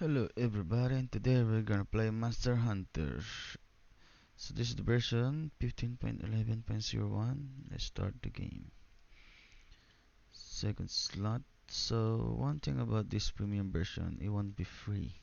Hello everybody, and today we're gonna play Monster Hunter. So this is the version 15.11.01. Let's start the game. Second slot. So one thing about this premium version, it won't be free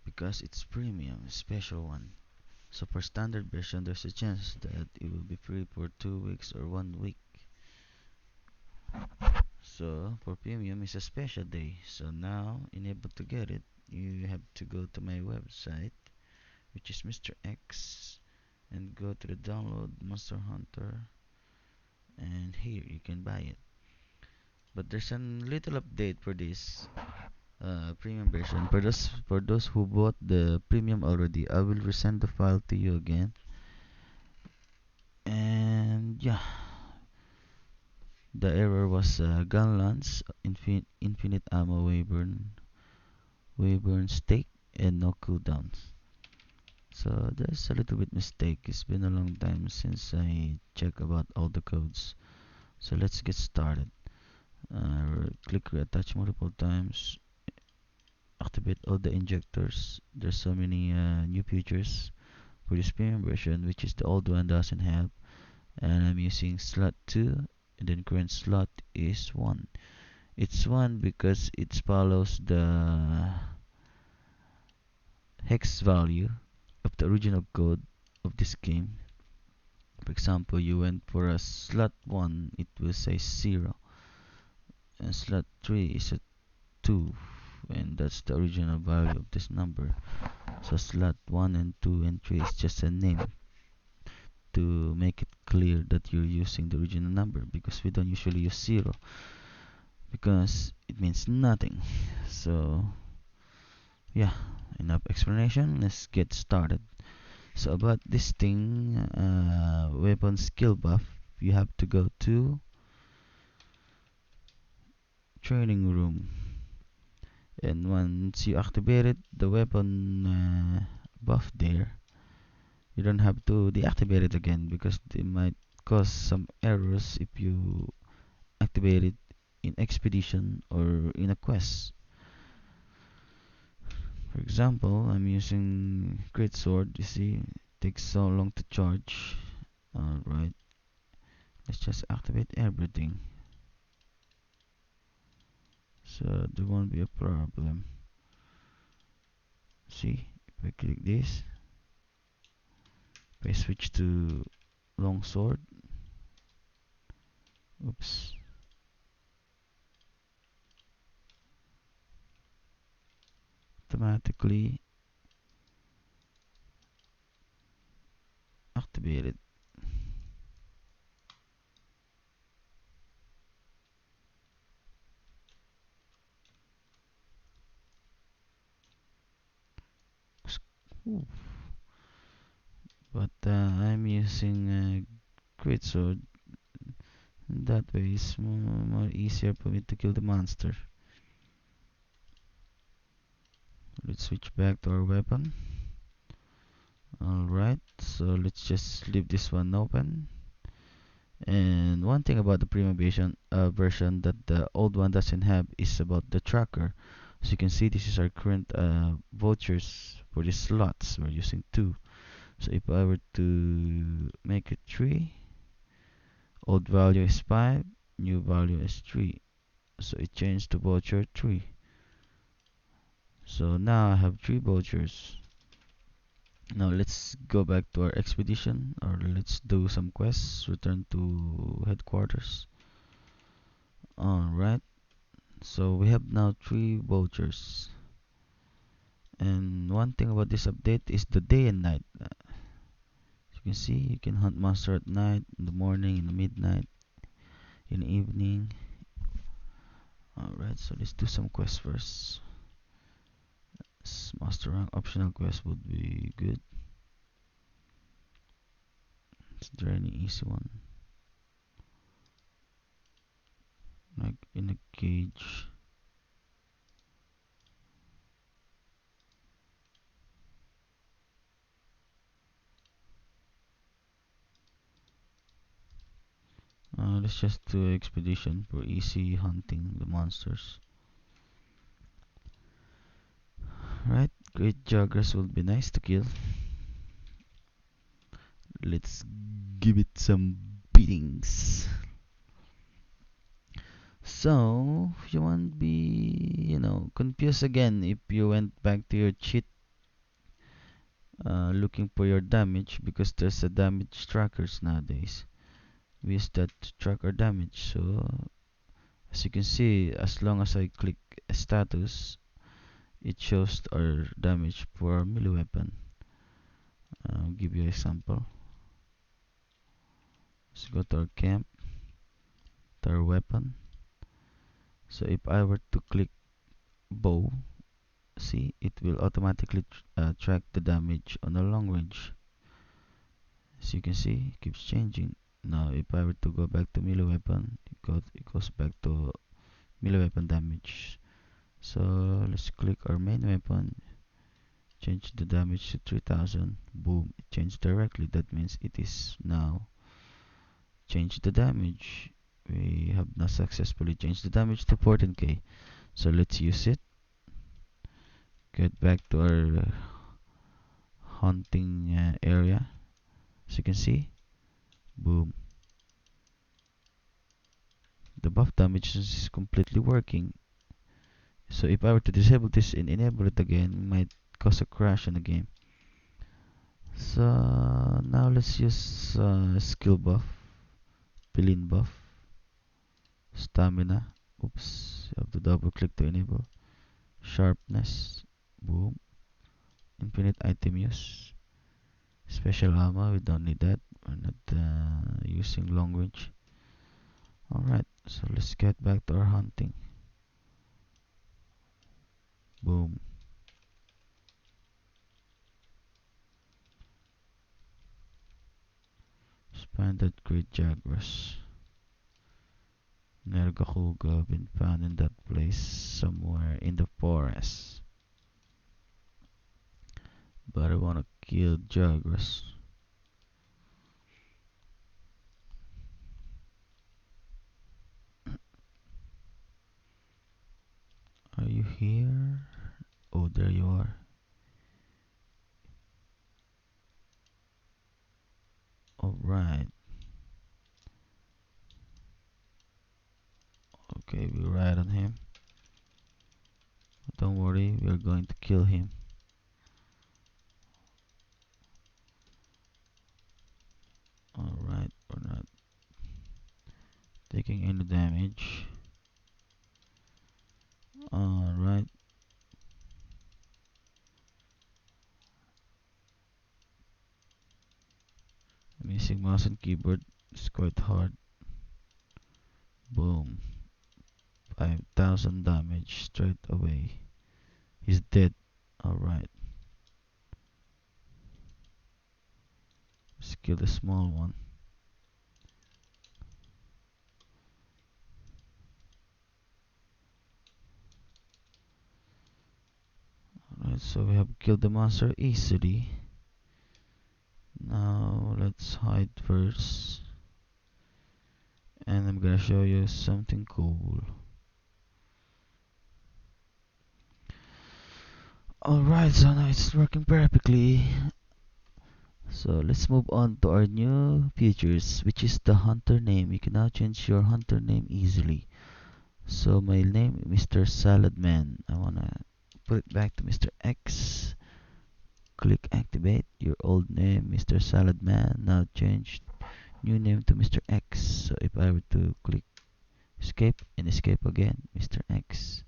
because it's premium, special one. So for standard version, there's a chance that it will be free for 2 weeks or 1 week. So for premium, it's a special day. So now, in able to get it, you have to go to my website, which is Mr. X, and go to the download Monster Hunter, and here you can buy it. But there's a little update for this premium version. For those who bought the premium already, I will resend the file to you again. And yeah, the error was gun lance, infinite ammo, wayburn stake, and no cooldowns. So there's a little bit mistake. It's been a long time since I checked about all the codes. So let's get started. Click reattach multiple times. Activate all the injectors. There's so many new features for this premium version, which is the old one doesn't have. And I'm using slot 2, and then current slot is 1. It's 1 because it follows the hex value of the original code of this game. For example, you went for a slot 1, it will say 0, and slot 3 is a 2, and that's the original value of this number. So slot 1 and 2 and 3 is just a name to make it clear that you're using the original number, because we don't usually use 0 because it means nothing. So yeah, enough explanation, let's get started. So about this thing, weapon skill buff, you have to go to training room, and once you activate the weapon buff there, you don't have to deactivate it again, because it might cause some errors if you activate it in expedition or in a quest. For example, I'm using great sword. You see, it takes so long to charge. Alright, let's just activate everything, so there won't be a problem. See, if I click this, if I switch to long sword, oops, automatically activated. Ooh. But I'm using great sword. That way it's more easier for me to kill the monster. Let's switch back to our weapon. Alright, so let's just leave this one open. And one thing about the premium version that the old one doesn't have is about the tracker. As you can see, this is our current vouchers for these slots. We're using 2. So if I were to make it 3, old value is 5, new value is 3. So it changed to voucher 3. So now I have 3 vouchers. Now let's go back to our expedition, or let's do some quests. Return to headquarters. Alright, so we have now 3 vouchers. And one thing about this update is the day and night. As you can see, you can hunt monster at night, in the morning, in the midnight, in the evening. Alright, so let's do some quests first. Master rank optional quest would be good. Is there any easy one? Like in a cage. Let's just do an expedition for easy hunting the monsters. Right, great joggers will be nice to kill. Let's give it some beatings. So you won't be, confused again if you went back to your cheat looking for your damage, because there's a damage trackers nowadays. We use that to track our damage. So as you can see, as long as I click status, it shows our damage for our melee weapon. I'll give you an example. Let's go to our camp, to our weapon. So if I were to click bow, see, it will automatically track the damage on a long range. As you can see, it keeps changing. Now if I were to go back to melee weapon, it goes back to melee weapon damage. So let's click our main weapon, change the damage to 3000. Boom, it changed directly. That means it is now changed the damage. We have now successfully changed the damage to 14k. So let's use it. Get back to our hunting area. As you can see, boom, the buff damage is completely working. So if I were to disable this and enable it again, it might cause a crash in the game. So now let's use skill buff, Pilin buff, stamina. Oops, you have to double click to enable. Sharpness, boom. Infinite item use. Special ammo, we don't need that. We're not using long range. Alright, so let's get back to our hunting. Boom. Expanded great jaguars. Nergahuga been found in that place somewhere in the forest. But I wanna kill jaguars. Are you here? Oh, there you are. Alright. Okay, we ride on him. Don't worry, we are going to kill him. Alright, we're not taking any damage. Alright. Missing mouse and keyboard is quite hard. Boom. 5000 damage straight away. He's dead. Alright. Let's kill the small one. Alright, so we have killed the monster easily. Now let's hide first. And I'm gonna show you something cool. Alright, so now it's working perfectly. So let's move on to our new features, which is the hunter name. You can now change your hunter name easily. So my name is Mr. Saladman. I wanna put it back to Mr. X. Click activate your old name, Mr. Saladman. Now change new name to Mr. X. So if I were to click escape and escape again, Mr. X.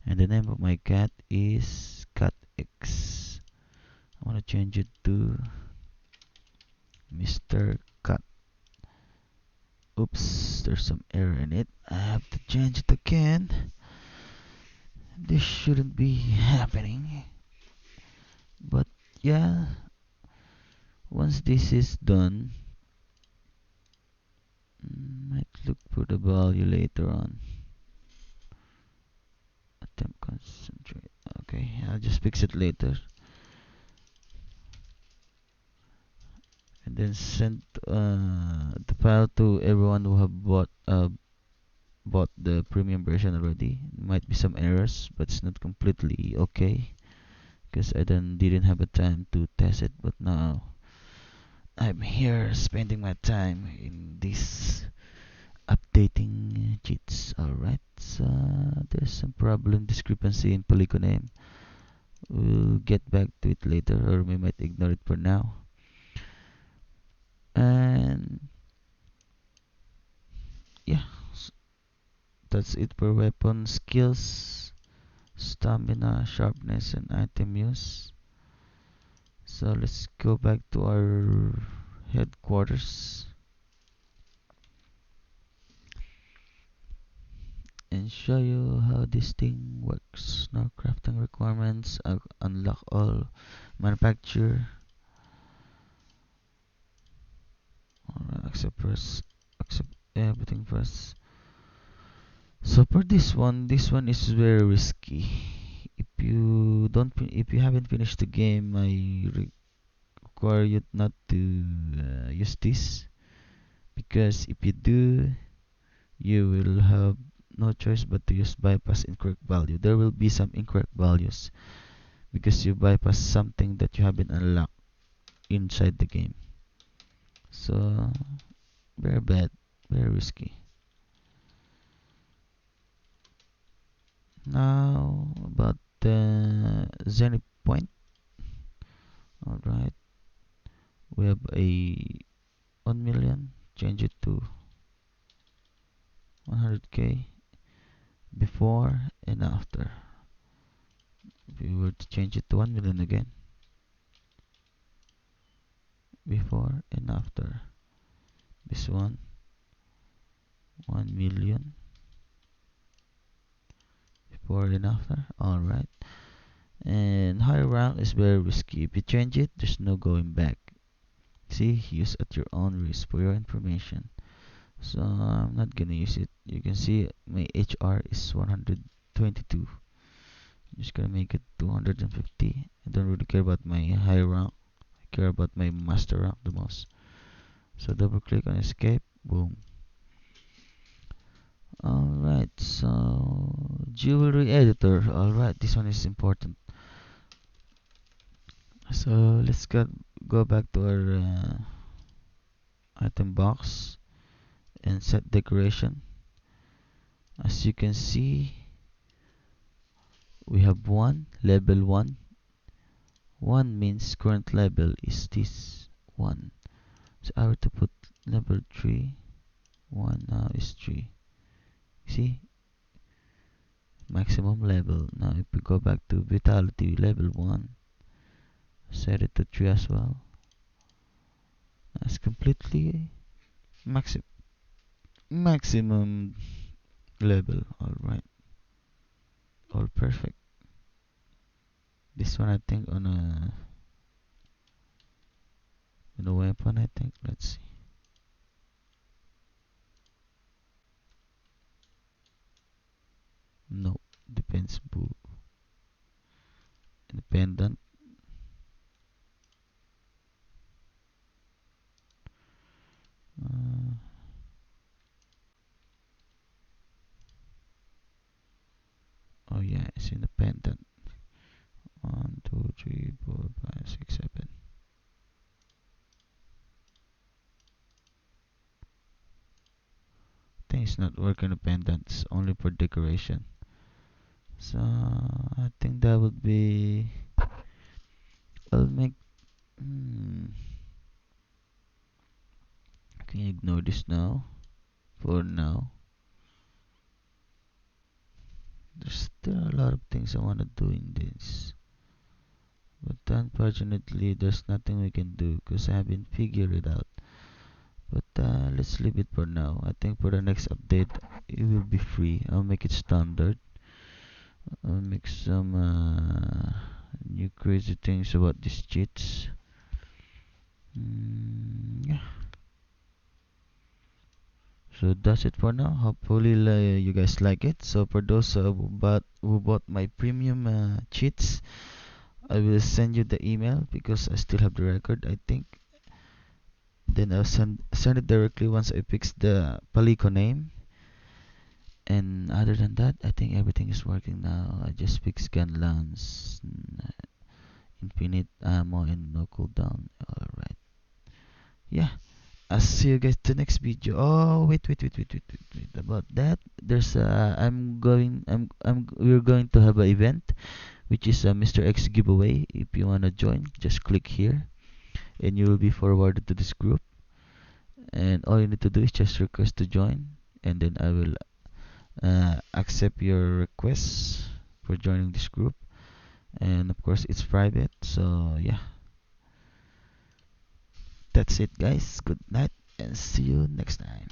And the name of my cat is Cat X. I want to change it to Mr. Cat. Oops, there's some error in it. I have to change it again. This shouldn't be happening. But yeah, once this is done, might look for the value later on. Attempt concentrate. Okay, I'll just fix it later. And then send the file to everyone who have bought the premium version already. Might be some errors, but it's not completely okay. because I didn't have a time to test it, but now I'm here spending my time in this updating cheats. Alright, so there's some problem discrepancy in polygon name. We'll get back to it later, or we might ignore it for now. And yeah, that's it for weapon skills, stamina, sharpness, and item use. So let's go back to our headquarters and show you how this thing works. Now crafting requirements, unlock all manufacture. Alright, accept everything first. So for this one is very risky. If you haven't finished the game, I require you not to use this, because if you do, you will have no choice but to use bypass incorrect value. There will be some incorrect values because you bypass something that you haven't unlocked inside the game. So very bad, very risky. Now about the zenith point. Alright, we have a 1 million, change it to 100k before and after. If we were to change it to 1 million again, before and after. This one, 1 million before and after. Alright, and higher rank is very risky. If you change it, there's no going back. See, use at your own risk for your information. So I'm not gonna use it. You can see my HR is 122. I'm just gonna make it 250. I don't really care about my high rank. I care about my master rank the most. So double click on escape. Boom. Alright, so jewelry editor. Alright, this one is important. So let's go back to our item box and set decoration. As you can see, we have level 1. 1 means current level is this 1. So I were to put level 3, 1 now is 3. See? Maximum level. Now if we go back to vitality level 1, set it to 3 as well. That's completely maximum level. Alright. All perfect. This one I think on a weapon, I think. Let's see. No, depends. Boo. Independent. Uh, oh yeah, it's independent. 1, 2, 3, 4, 5, 6, 7. I think it's not work independent. It's only for decoration. So I think that would be. I'll make. I can ignore this now. For now, there are a lot of things I want to do in this, but unfortunately, there's nothing we can do because I haven't figured it out. But let's leave it for now. I think for the next update, it will be free. I'll make it standard. I'll make some new crazy things about these cheats. Yeah. So that's it for now. Hopefully you guys like it. So for those who bought my premium cheats, I will send you the email because I still have the record, I think. Then I'll send it directly once I fix the Palico name. And other than that, I think everything is working now. I just fixed gun lance. infinite ammo and no cooldown. Alright. Yeah. I'll see you guys the next video. Oh, wait. About that, there's we're going to have an event, which is a Mr. X giveaway. If you wanna join, just click here, and you will be forwarded to this group. And all you need to do is just request to join, and then I will accept your requests for joining this group. And of course, it's private. So yeah, that's it, guys. Good night, and see you next time.